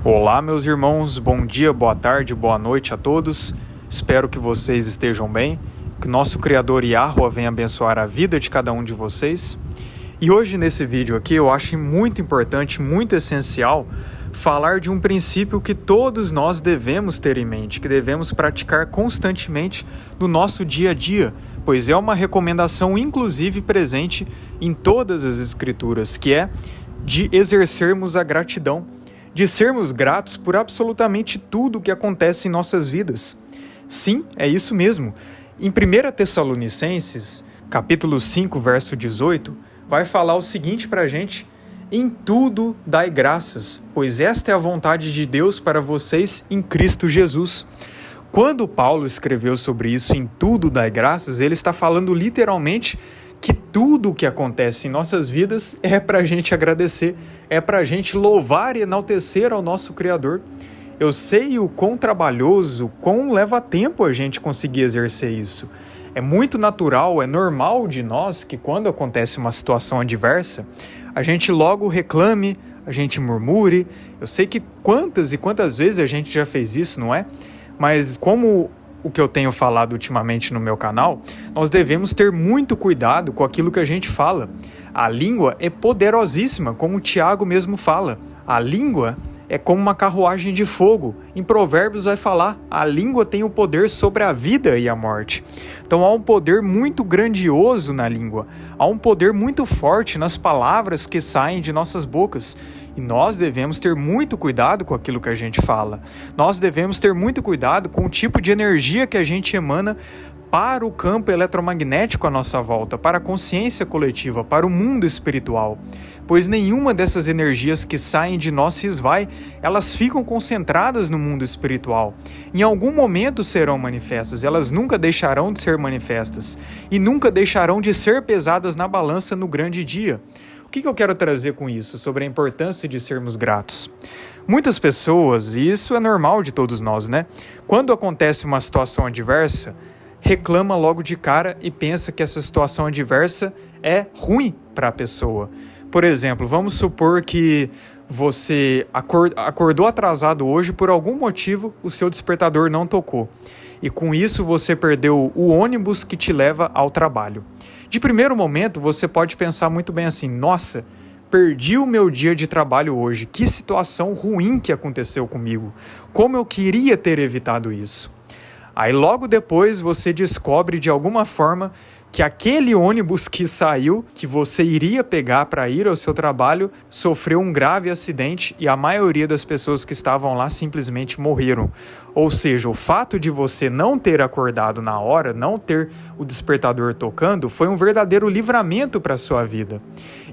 Olá, meus irmãos, bom dia, boa tarde, boa noite a todos. Espero que vocês estejam bem, que nosso Criador Yahweh venha abençoar a vida de cada um de vocês. E hoje nesse vídeo aqui eu acho muito importante, muito essencial, falar de um princípio que todos nós devemos ter em mente, que devemos praticar constantemente no nosso dia a dia, pois é uma recomendação inclusive presente em todas as Escrituras, que é de exercermos a gratidão, de sermos gratos por absolutamente tudo que acontece em nossas vidas. Sim, é isso mesmo. Em 1 Tessalonicenses, capítulo 5, verso 18, vai falar o seguinte pra gente: em tudo dai graças, pois esta é a vontade de Deus para vocês em Cristo Jesus. Quando Paulo escreveu sobre isso, em tudo dai graças, ele está falando literalmente que tudo o que acontece em nossas vidas é para a gente agradecer, é para a gente louvar e enaltecer ao nosso Criador. Eu sei o quão trabalhoso, quão leva tempo a gente conseguir exercer isso. É muito natural, é normal de nós que quando acontece uma situação adversa, a gente logo reclame, a gente murmure. Eu sei que quantas e quantas vezes a gente já fez isso, não é? Mas como o que eu tenho falado ultimamente no meu canal, nós devemos ter muito cuidado com aquilo que a gente fala. A língua é poderosíssima, como o Tiago mesmo fala. A língua é como uma carruagem de fogo. Em Provérbios vai falar, a língua tem o poder sobre a vida e a morte. Então há um poder muito grandioso na língua. Há um poder muito forte nas palavras que saem de nossas bocas. E nós devemos ter muito cuidado com aquilo que a gente fala. Nós devemos ter muito cuidado com o tipo de energia que a gente emana para o campo eletromagnético à nossa volta, para a consciência coletiva, para o mundo espiritual. Pois nenhuma dessas energias que saem de nós se esvai, elas ficam concentradas no mundo espiritual. Em algum momento serão manifestas, elas nunca deixarão de ser manifestas e nunca deixarão de ser pesadas na balança no grande dia. O que eu quero trazer com isso? Sobre a importância de sermos gratos. Muitas pessoas, e isso é normal de todos nós, né? Quando acontece uma situação adversa, reclama logo de cara e pensa que essa situação adversa é ruim para a pessoa. Por exemplo, vamos supor que você acordou atrasado hoje, por algum motivo o seu despertador não tocou. E com isso você perdeu o ônibus que te leva ao trabalho. De primeiro momento você pode pensar muito bem assim: nossa, perdi o meu dia de trabalho hoje, que situação ruim que aconteceu comigo, como eu queria ter evitado isso. Aí logo depois você descobre de alguma forma que aquele ônibus que saiu, que você iria pegar para ir ao seu trabalho, sofreu um grave acidente e a maioria das pessoas que estavam lá simplesmente morreram. Ou seja, o fato de você não ter acordado na hora, não ter o despertador tocando, foi um verdadeiro livramento para a sua vida.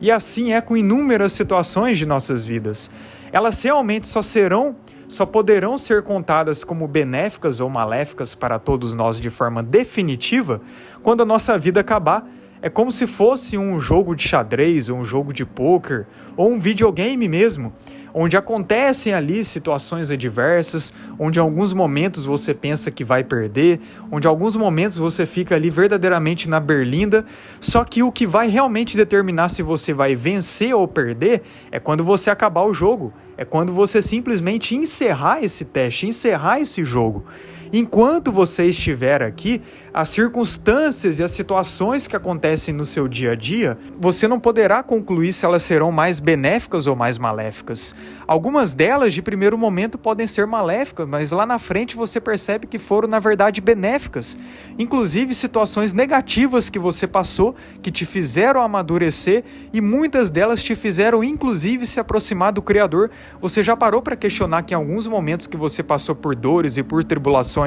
E assim é com inúmeras situações de nossas vidas. Elas realmente só poderão ser contadas como benéficas ou maléficas para todos nós de forma definitiva quando a nossa vida acabar. É como se fosse um jogo de xadrez, ou um jogo de pôquer, ou um videogame mesmo, onde acontecem ali situações adversas, onde em alguns momentos você pensa que vai perder, onde em alguns momentos você fica ali verdadeiramente na berlinda, só que o que vai realmente determinar se você vai vencer ou perder é quando você acabar o jogo, é quando você simplesmente encerrar esse teste, encerrar esse jogo. Enquanto você estiver aqui, as circunstâncias e as situações que acontecem no seu dia a dia, você não poderá concluir se elas serão mais benéficas ou mais maléficas. Algumas delas, de primeiro momento, podem ser maléficas, mas lá na frente você percebe que foram, na verdade, benéficas. Inclusive, situações negativas que você passou, que te fizeram amadurecer, e muitas delas te fizeram, inclusive, se aproximar do Criador. Você já parou para questionar que em alguns momentos que você passou por dores e por tribulações,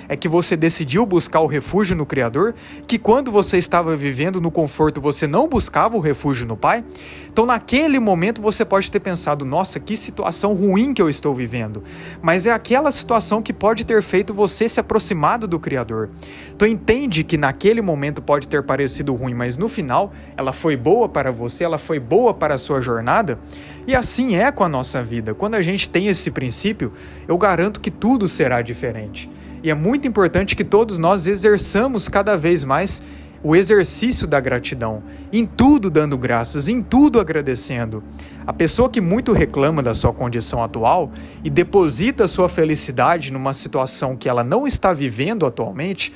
é que você decidiu buscar o refúgio no Criador? Que quando você estava vivendo no conforto, você não buscava o refúgio no Pai? Então naquele momento você pode ter pensado: nossa, que situação ruim que eu estou vivendo. Mas é aquela situação que pode ter feito você se aproximado do Criador. Então entende que naquele momento pode ter parecido ruim, mas no final ela foi boa para você, ela foi boa para a sua jornada. E assim é com a nossa vida. Quando a gente tem esse princípio, eu garanto que tudo será diferente. E é muito importante que todos nós exerçamos cada vez mais o exercício da gratidão, em tudo dando graças, em tudo agradecendo. A pessoa que muito reclama da sua condição atual e deposita sua felicidade numa situação que ela não está vivendo atualmente,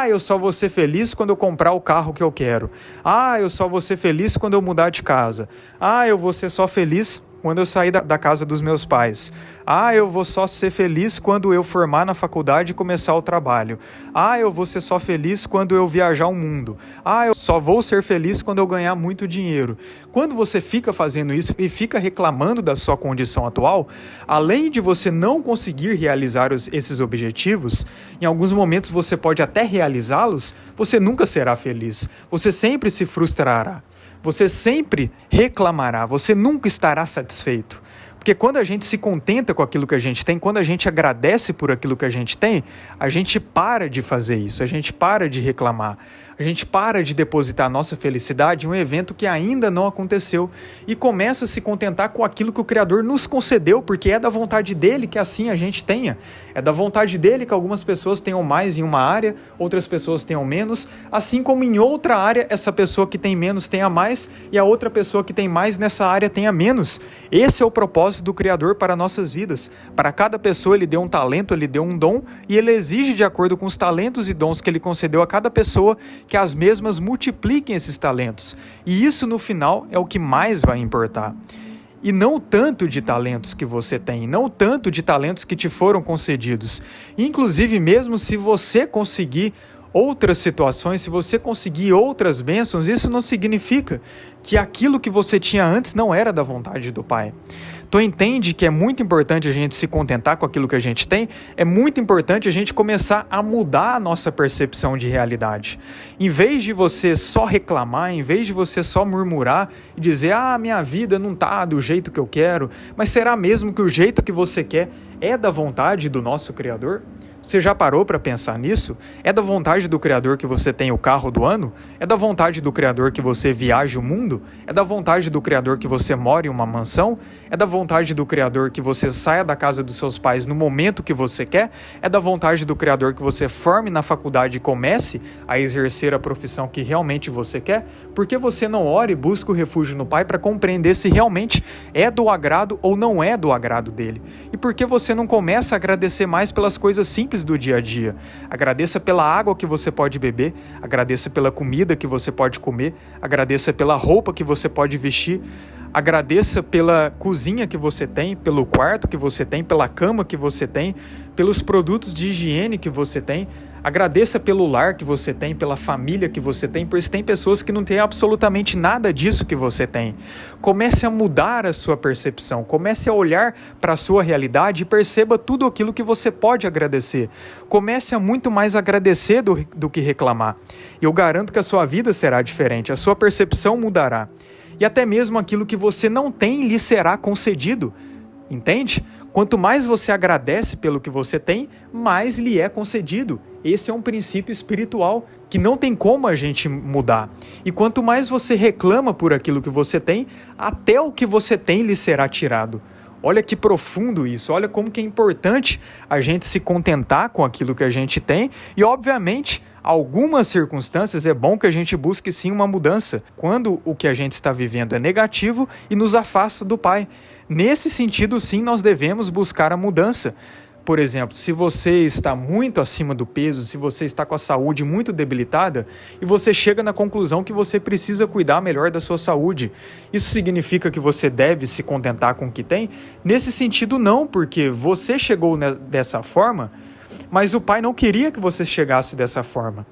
eu só vou ser feliz quando eu comprar o carro que eu quero. Eu só vou ser feliz quando eu mudar de casa. Eu vou ser só feliz quando eu sair da casa dos meus pais. Eu vou só ser feliz quando eu formar na faculdade e começar o trabalho. Eu vou ser só feliz quando eu viajar o mundo. Eu só vou ser feliz quando eu ganhar muito dinheiro. Quando você fica fazendo isso e fica reclamando da sua condição atual, além de você não conseguir realizar esses objetivos, em alguns momentos você pode até realizá-los, você nunca será feliz. Você sempre se frustrará. Você sempre reclamará, você nunca estará satisfeito. Porque quando a gente se contenta com aquilo que a gente tem, quando a gente agradece por aquilo que a gente tem, a gente para de fazer isso, a gente para de reclamar. A gente para de depositar nossa felicidade em um evento que ainda não aconteceu e começa a se contentar com aquilo que o Criador nos concedeu, porque é da vontade dele que assim a gente tenha. É da vontade dele que algumas pessoas tenham mais em uma área, outras pessoas tenham menos, assim como em outra área essa pessoa que tem menos tenha mais e a outra pessoa que tem mais nessa área tenha menos. Esse é o propósito do Criador para nossas vidas. Para cada pessoa ele deu um talento, ele deu um dom e ele exige, de acordo com os talentos e dons que ele concedeu a cada pessoa, que as mesmas multipliquem esses talentos. E isso no final é o que mais vai importar. E não o tanto de talentos que você tem, não o tanto de talentos que te foram concedidos. Inclusive, mesmo se você conseguir outras situações, se você conseguir outras bênçãos, isso não significa que aquilo que você tinha antes não era da vontade do Pai. Tu entende que é muito importante a gente se contentar com aquilo que a gente tem? É muito importante a gente começar a mudar a nossa percepção de realidade. Em vez de você só reclamar, em vez de você só murmurar e dizer, minha vida não tá do jeito que eu quero, mas será mesmo que o jeito que você quer é da vontade do nosso Criador? Você já parou para pensar nisso? É da vontade do Criador que você tenha o carro do ano? É da vontade do Criador que você viaje o mundo? É da vontade do Criador que você more em uma mansão? É da vontade do Criador que você saia da casa dos seus pais no momento que você quer? É da vontade do Criador que você forme na faculdade e comece a exercer a profissão que realmente você quer? Por que você não ora e busca o refúgio no Pai para compreender se realmente é do agrado ou não é do agrado dele? E por que você não começa a agradecer mais pelas coisas simples do dia a dia? Agradeça pela água que você pode beber, agradeça pela comida que você pode comer, agradeça pela roupa que você pode vestir, agradeça pela cozinha que você tem, pelo quarto que você tem, pela cama que você tem, pelos produtos de higiene que você tem. Agradeça pelo lar que você tem, pela família que você tem, pois tem pessoas que não têm absolutamente nada disso que você tem. Comece a mudar a sua percepção, comece a olhar para a sua realidade e perceba tudo aquilo que você pode agradecer. Comece a muito mais agradecer do que reclamar. E eu garanto que a sua vida será diferente, a sua percepção mudará. E até mesmo aquilo que você não tem lhe será concedido. Entende? Quanto mais você agradece pelo que você tem, mais lhe é concedido. Esse é um princípio espiritual que não tem como a gente mudar. E quanto mais você reclama por aquilo que você tem, até o que você tem lhe será tirado. Olha que profundo isso, olha como que é importante a gente se contentar com aquilo que a gente tem e, obviamente, algumas circunstâncias é bom que a gente busque sim uma mudança, quando o que a gente está vivendo é negativo e nos afasta do Pai. Nesse sentido, sim, nós devemos buscar a mudança. Por exemplo, se você está muito acima do peso, se você está com a saúde muito debilitada e você chega na conclusão que você precisa cuidar melhor da sua saúde, isso significa que você deve se contentar com o que tem? Nesse sentido, não, porque você chegou dessa forma, mas o Pai não queria que você chegasse dessa forma.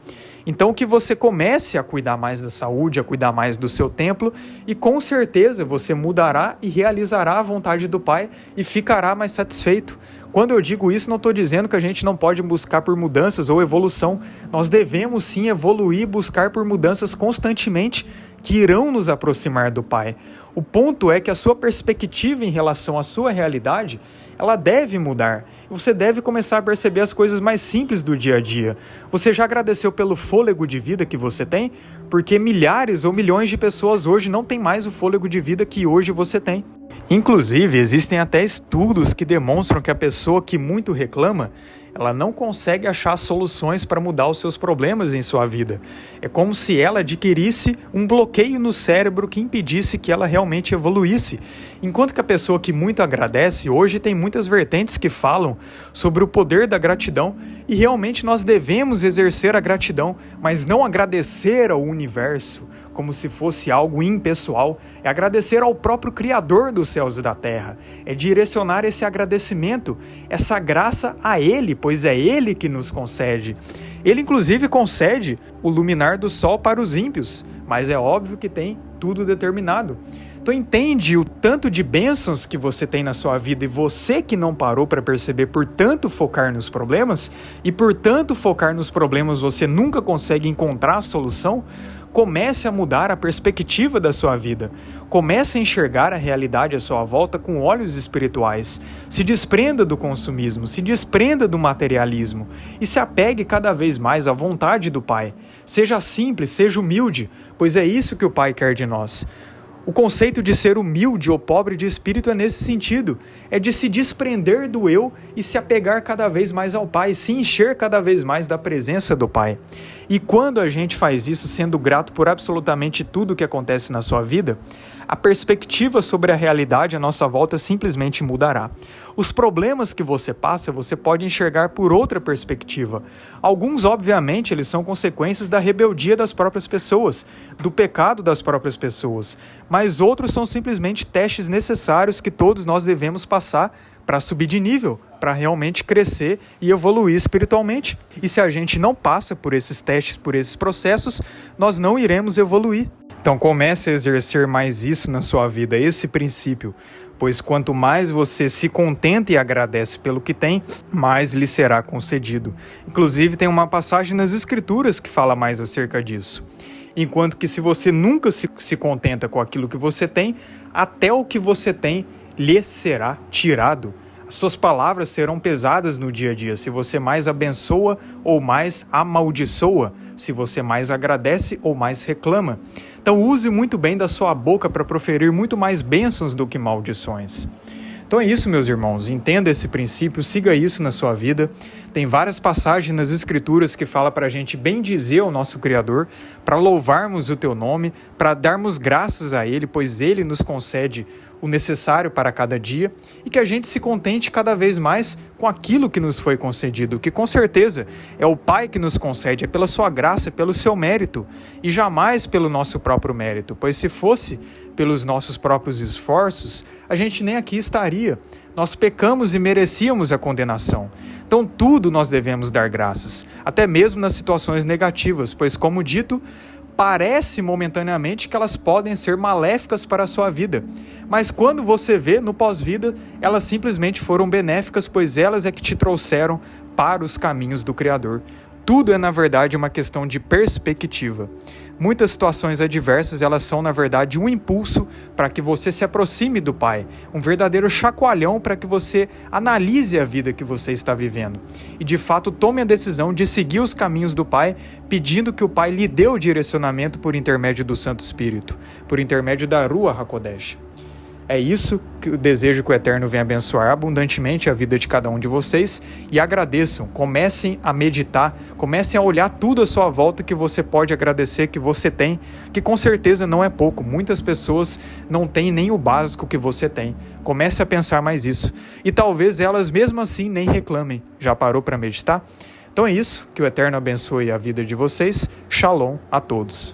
Então que você comece a cuidar mais da saúde, a cuidar mais do seu templo e com certeza você mudará e realizará a vontade do Pai e ficará mais satisfeito. Quando eu digo isso, não estou dizendo que a gente não pode buscar por mudanças ou evolução. Nós devemos sim evoluir e buscar por mudanças constantemente que irão nos aproximar do Pai. O ponto é que a sua perspectiva em relação à sua realidade, ela deve mudar. Você deve começar a perceber as coisas mais simples do dia a dia. Você já agradeceu pelo fôlego de vida que você tem? Porque milhares ou milhões de pessoas hoje não têm mais o fôlego de vida que hoje você tem. Inclusive, existem até estudos que demonstram que a pessoa que muito reclama, ela não consegue achar soluções para mudar os seus problemas em sua vida. É como se ela adquirisse um bloqueio no cérebro que impedisse que ela realmente evoluísse. Enquanto que a pessoa que muito agradece, hoje tem muitas vertentes que falam sobre o poder da gratidão e realmente nós devemos exercer a gratidão, mas não agradecer ao universo como se fosse algo impessoal, é agradecer ao próprio Criador dos céus e da terra, é direcionar esse agradecimento, essa graça a Ele, pois é Ele que nos concede. Ele inclusive concede o luminar do sol para os ímpios, mas é óbvio que tem tudo determinado. Então entende o tanto de bênçãos que você tem na sua vida e você que não parou para perceber por tanto focar nos problemas, e por tanto focar nos problemas você nunca consegue encontrar a solução. Comece a mudar a perspectiva da sua vida. Comece a enxergar a realidade à sua volta com olhos espirituais. Se desprenda do consumismo, se desprenda do materialismo e se apegue cada vez mais à vontade do Pai. Seja simples, seja humilde, pois é isso que o Pai quer de nós. O conceito de ser humilde ou pobre de espírito é nesse sentido, é de se desprender do eu e se apegar cada vez mais ao Pai, se encher cada vez mais da presença do Pai. E quando a gente faz isso sendo grato por absolutamente tudo que acontece na sua vida, a perspectiva sobre a realidade à nossa volta simplesmente mudará. Os problemas que você passa, você pode enxergar por outra perspectiva. Alguns, obviamente, eles são consequências da rebeldia das próprias pessoas, do pecado das próprias pessoas, mas outros são simplesmente testes necessários que todos nós devemos passar para subir de nível, para realmente crescer e evoluir espiritualmente. E se a gente não passa por esses testes, por esses processos, nós não iremos evoluir. Então comece a exercer mais isso na sua vida, esse princípio, pois quanto mais você se contenta e agradece pelo que tem, mais lhe será concedido. Inclusive tem uma passagem nas Escrituras que fala mais acerca disso. Enquanto que se você nunca se contenta com aquilo que você tem, até o que você tem lhe será tirado. As suas palavras serão pesadas no dia a dia, se você mais abençoa ou mais amaldiçoa, se você mais agradece ou mais reclama. Então use muito bem da sua boca para proferir muito mais bênçãos do que maldições. Então é isso, meus irmãos, entenda esse princípio, siga isso na sua vida. Tem várias passagens nas Escrituras que falam para a gente bendizer o nosso Criador, para louvarmos o teu nome, para darmos graças a Ele, pois Ele nos concede o necessário para cada dia e que a gente se contente cada vez mais com aquilo que nos foi concedido, que com certeza é o Pai que nos concede, é pela sua graça, pelo seu mérito e jamais pelo nosso próprio mérito, pois se fosse pelos nossos próprios esforços, a gente nem aqui estaria. Nós pecamos e merecíamos a condenação. Então tudo nós devemos dar graças, até mesmo nas situações negativas, pois como dito, parece momentaneamente que elas podem ser maléficas para a sua vida, mas quando você vê no pós-vida, elas simplesmente foram benéficas, pois elas é que te trouxeram para os caminhos do Criador. Tudo é, na verdade, uma questão de perspectiva. Muitas situações adversas, elas são, na verdade, um impulso para que você se aproxime do Pai, um verdadeiro chacoalhão para que você analise a vida que você está vivendo e, de fato, tome a decisão de seguir os caminhos do Pai, pedindo que o Pai lhe dê o direcionamento por intermédio do Santo Espírito, por intermédio da Ruach HaKodesh. É isso que eu desejo que o Eterno venha abençoar abundantemente a vida de cada um de vocês e agradeçam, comecem a meditar, comecem a olhar tudo à sua volta que você pode agradecer, que você tem, que com certeza não é pouco. Muitas pessoas não têm nem o básico que você tem. Comece a pensar mais isso. E talvez elas mesmo assim nem reclamem. Já parou para meditar? Então é isso, que o Eterno abençoe a vida de vocês. Shalom a todos.